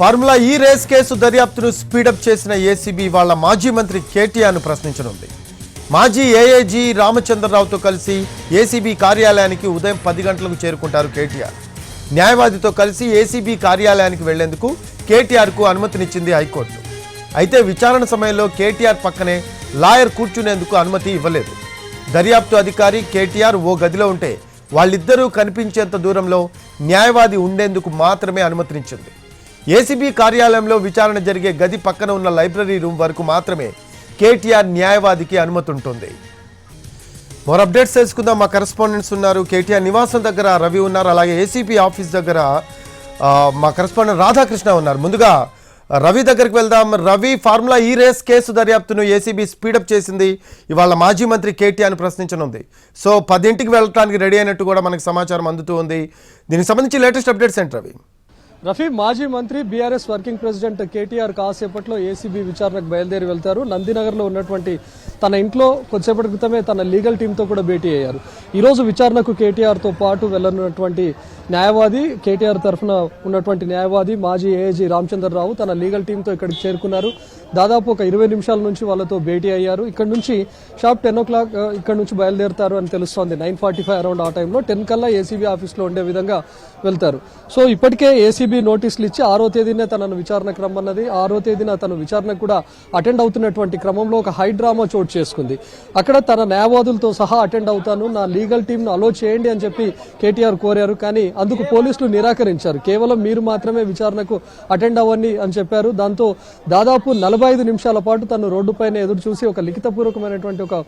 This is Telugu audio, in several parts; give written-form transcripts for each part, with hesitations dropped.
ఫార్ములా ఈ రేస్ కేసు దర్యాప్తును స్పీడప్ చేసిన ఏసీబీ వాళ్ళ మాజీ మంత్రి కేటీఆర్ను ప్రశ్నించనుంది. మాజీ ఏఏజీ రామచంద్రరావుతో కలిసి ఏసీబీ కార్యాలయానికి ఉదయం 10 గంటలకు చేరుకుంటారు కేటీఆర్. న్యాయవాదితో కలిసి ఏసీబీ కార్యాలయానికి వెళ్లేందుకు కేటీఆర్కు అనుమతినిచ్చింది హైకోర్టు. అయితే విచారణ సమయంలో కేటీఆర్ పక్కనే లాయర్ కూర్చునేందుకు అనుమతి ఇవ్వలేదు. దర్యాప్తు అధికారి కేటీఆర్ ఓ గదిలో ఉంటే వాళ్ళిద్దరూ కనిపించేంత దూరంలో న్యాయవాది ఉండేందుకు మాత్రమే అనుమతినిచ్చింది. ఏసీబీ కార్యాలయంలో విచారణ జరిగే గది పక్కన ఉన్న లైబ్రరీ రూమ్ వరకు మాత్రమే కేటీఆర్ న్యాయవాదికి అనుమతి ఉంటుంది. మరో అప్డేట్స్ తెలుసుకుందాం. మా కరెస్పాండెంట్స్ ఉన్నారు. కేటీఆర్ నివాసం దగ్గర రవి ఉన్నారు, అలాగే ఏసీపీ ఆఫీస్ దగ్గర మా కరెస్పాండెంట్ రాధాకృష్ణ ఉన్నారు. ముందుగా రవి దగ్గరికి వెళ్దాం. రవి, ఫార్ములా ఈ రేస్ కేసు దర్యాప్తును ఏసీబీ స్పీడప్ చేసింది. ఇవాళ మాజీ మంత్రి కేటీఆర్ను ప్రశ్నించనుంది. సో 10ంటికి వెళ్ళడానికి రెడీ అయినట్టు కూడా మనకు సమాచారం అందుతూ ఉంది. దీనికి సంబంధించి లేటెస్ట్ అప్డేట్స్ ఏంటి రవి? రఫీ, మాజీ మంత్రి బీఆర్ఎస్ వర్కింగ్ ప్రెసిడెంట్ కేటీఆర్ కాసేపట్లో ఏసీబీ విచారణకు బయలుదేరి వెళ్తారు. నందినగర్లో ఉన్నటువంటి తన ఇంట్లో కొద్దిసేపటి క్రితమే తన లీగల్ టీంతో కూడా భేటీ అయ్యారు. ఈరోజు విచారణకు కేటీఆర్తో పాటు వెళ్ళనున్నటువంటి న్యాయవాది, కేటీఆర్ తరఫున ఉన్నటువంటి న్యాయవాది మాజీ ఏఏజీ రామచంద్రరావు తన లీగల్ టీంతో ఇక్కడికి చేరుకున్నారు. దాదాపు ఒక 20 నిమిషాల నుంచి వాళ్ళతో భేటీ అయ్యారు. ఇక్కడ నుంచి షార్ప్ 10 o'clock ఇక్కడ నుంచి బయలుదేరుతారు అని తెలుస్తోంది. 9:45 అరౌండ్ ఆ టైంలో 10 కల్లా ఏసీబీ ఆఫీస్లో ఉండే విధంగా వెళ్తారు. సో ఇప్పటికే ఏసీబీ నోటీసులు ఇచ్చి 6వ తేదీనే తనను విచారణకు రమ్మన్నది. 6వ తేదీన తను విచారణకు కూడా అటెండ్ అవుతున్నటువంటి క్రమంలో ఒక హై డ్రామా చోటు చేసుకుంది. అక్కడ తన న్యాయవాదులతో సహా అటెండ్ అవుతాను, నా లీగల్ టీంను అలో చేయండి అని చెప్పి కేటీఆర్ కోరారు. కానీ అందుకు పోలీసులు నిరాకరించారు. కేవలం మీరు మాత్రమే విచారణకు అటెండ్ అవ్వండి అని చెప్పారు. దాంతో దాదాపు 45 నిమిషాల పాటు తను రోడ్డుపైన ఎదురు చూసి ఒక లిఖితపూర్వకమైనటువంటి ఒక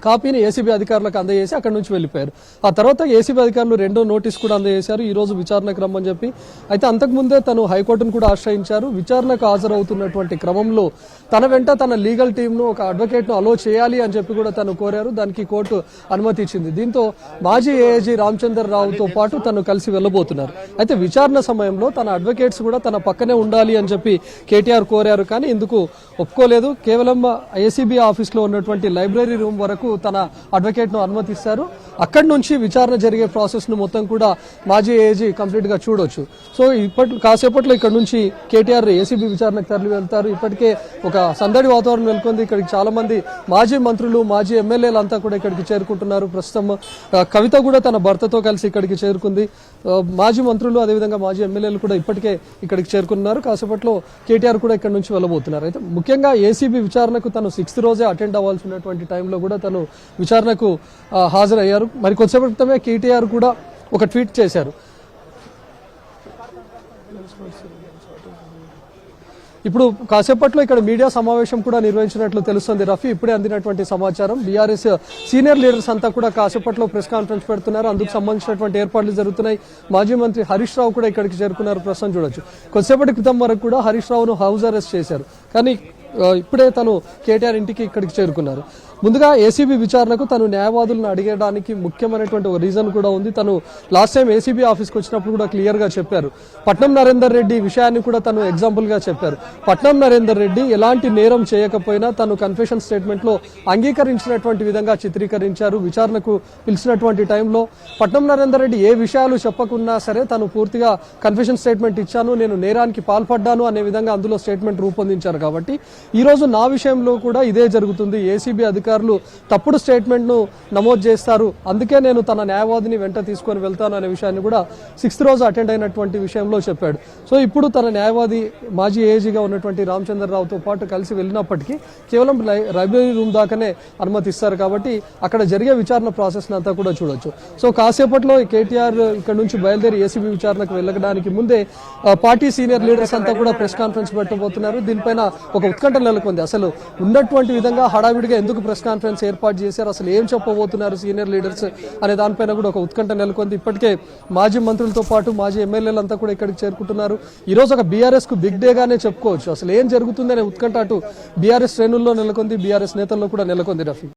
కాపీని ఏసీబీ అధికారులకు అందజేసి అక్కడి నుంచి వెళ్ళిపోయారు. ఆ తర్వాత ఏసీబీ అధికారులు 2వ నోటీస్ కూడా అందజేశారు, ఈ రోజు విచారణకు రమ్మని చెప్పి. అయితే అంతకుముందే తను హైకోర్టును కూడా ఆశ్రయించారు. విచారణకు హాజరవుతున్నటువంటి క్రమంలో తన వెంట తన లీగల్ టీంను, ఒక అడ్వకేట్ను అలో చేయాలి అని చెప్పి కూడా తను కోరారు. దానికి కోర్టు అనుమతి ఇచ్చింది. దీంతో మాజీ ఏఏజీ రామచంద్రరావుతో పాటు తను కలిసి వెళ్ళబోతున్నారు. అయితే విచారణ సమయంలో తన అడ్వకేట్స్ కూడా తన పక్కనే ఉండాలి అని చెప్పి కేటీఆర్ కోరారు. కానీ ఇందుకు ఒప్పుకోలేదు. కేవలం ఏసీబీ ఆఫీస్లో ఉన్నటువంటి లైబ్రరీ రూమ్ వరకు తన అడ్వకేట్ ను అనుమతిస్తారు. అక్కడి నుంచి విచారణ జరిగే ప్రాసెస్ ను మొత్తం కూడా మాజీ ఏజీ కంప్లీట్ గా చూడొచ్చు. సో కాసేపట్లో ఇక్కడ నుంచి కేటీఆర్ ఏసీబీ విచారణకు తరలి వెళ్తారు. ఇప్పటికే ఒక సందడి వాతావరణం నెలకొంది. ఇక్కడికి చాలా మంది మాజీ మంత్రులు, మాజీ ఎమ్మెల్యేలు అంతా కూడా ఇక్కడికి చేరుకుంటున్నారు. ప్రస్తుతం కవిత కూడా తన భర్తతో కలిసి ఇక్కడికి చేరుకుంది. మాజీ మంత్రులు, అదేవిధంగా మాజీ ఎమ్మెల్యేలు కూడా ఇప్పటికే ఇక్కడికి చేరుకున్నారు. కాసేపట్లో కేటీఆర్ కూడా ఇక్కడ నుంచి వెళ్ళబోతున్నారు. అయితే ముఖ్యంగా ఏసీబీ విచారణకు తను 6th రోజే అటెండ్ అవ్వాల్సినటువంటి టైంలో కూడా తను విచారణకు హాజరయ్యారు. మరి కొద్దిసేపటి క్రితమే కేటీఆర్ కూడా ఒక ట్వీట్ చేశారు. ఇప్పుడు కాసేపట్లో ఇక్కడ మీడియా సమావేశం కూడా నిర్వహించినట్లు తెలుస్తుంది రఫీ. ఇప్పుడే అందినటువంటి సమాచారం. బీఆర్ఎస్ సీనియర్ లీడర్స్ అంతా కూడా కాసేపట్లో ప్రెస్ కాన్ఫరెన్స్ పెడుతున్నారు. అందుకు సంబంధించినటువంటి ఏర్పాట్లు జరుగుతున్నాయి. మాజీ మంత్రి హరీష్ రావు కూడా ఇక్కడికి చేరుకున్నారు. ప్రస్తుతం చూడొచ్చు. కొద్దిసేపటి క్రితం వరకు కూడా హరీష్ రావును హౌస్ అరెస్ట్ చేశారు. కానీ ఇప్పుడే తను కేటీఆర్ ఇంటికి ఇక్కడికి చేరుకున్నారు. ముందుగా ఏసీబీ విచారణకు తను న్యాయవాదులను అడిగడానికి ముఖ్యమైనటువంటి ఒక రీజన్ కూడా ఉంది. తను లాస్ట్ టైం ఏసీబీ ఆఫీస్కి వచ్చినప్పుడు కూడా క్లియర్ గా చెప్పారు. పట్నం నరేందర్ రెడ్డి విషయాన్ని కూడా తను ఎగ్జాంపుల్ గా చెప్పారు. పట్నం నరేందర్ రెడ్డి ఎలాంటి నేరం చేయకపోయినా తను కన్ఫెషన్ స్టేట్మెంట్ లో అంగీకరించినటువంటి విధంగా చిత్రీకరించారు. విచారణకు పిలిచినటువంటి టైంలో పట్నం నరేందర్ రెడ్డి ఏ విషయాలు చెప్పకున్నా సరే తను పూర్తిగా కన్ఫెషన్ స్టేట్మెంట్ ఇచ్చాను, నేను నేరానికి పాల్పడ్డాను అనే విధంగా అందులో స్టేట్మెంట్ రూపొందించారు. కాబట్టి ఈ రోజు నా విషయంలో కూడా ఇదే జరుగుతుంది. ఏసీబీ అధికారులు తప్పుడు స్టేట్మెంట్ ను నమోదు చేస్తారు, అందుకే నేను తన న్యాయవాదిని వెంట తీసుకొని వెళ్తాను అనే విషయాన్ని కూడా 6th రోజు అటెండ్ అయినటువంటి విషయంలో చెప్పాడు. సో ఇప్పుడు తన న్యాయవాది మాజీ ఏజీగా ఉన్నటువంటి రామచంద్రరావుతో పాటు కలిసి వెళ్ళినప్పటికీ కేవలం లైబ్రరీ రూమ్ దాకానే అనుమతిస్తారు. కాబట్టి అక్కడ జరిగే విచారణ ప్రాసెస్ అంతా కూడా చూడొచ్చు. సో కాసేపట్లో కేటీఆర్ ఇక్కడ నుంచి బయలుదేరి ఏసీబీ విచారణకు వెళ్ళడానికి ముందే పార్టీ సీనియర్ లీడర్స్ అంతా కూడా ప్రెస్ కాన్ఫరెన్స్ పెట్టబోతున్నారు. దీనిపైన ఒక ఉత్కంఠ నెలకొంది. అసలు ఉన్నటువంటి విధంగా హడావిడిగా ఎందుకు ప్రెస్ కాన్ఫరెన్స్ ఏర్పాటు చేశారు, అసలు ఏం చెప్పబోతున్నారు సీనియర్ లీడర్స్ అనే దానిపైన కూడా ఒక ఉత్కంఠ నెలకొంది. ఇప్పటికే మాజీ మంత్రులతో పాటు మాజీ ఎమ్మెల్యేలంతా కూడా ఇక్కడికి చేరుకుంటున్నారు. ఈ రోజు ఒక బీఆర్ఎస్ కు బిగ్ డే గానే చెప్పుకోవచ్చు. అసలు ఏం జరుగుతుంది అనే ఉత్కంఠ అటు బీఆర్ఎస్ శ్రేణుల్లో నెలకొంది, బీఆర్ఎస్ నేతల్లో కూడా నెలకొంది రఫీ.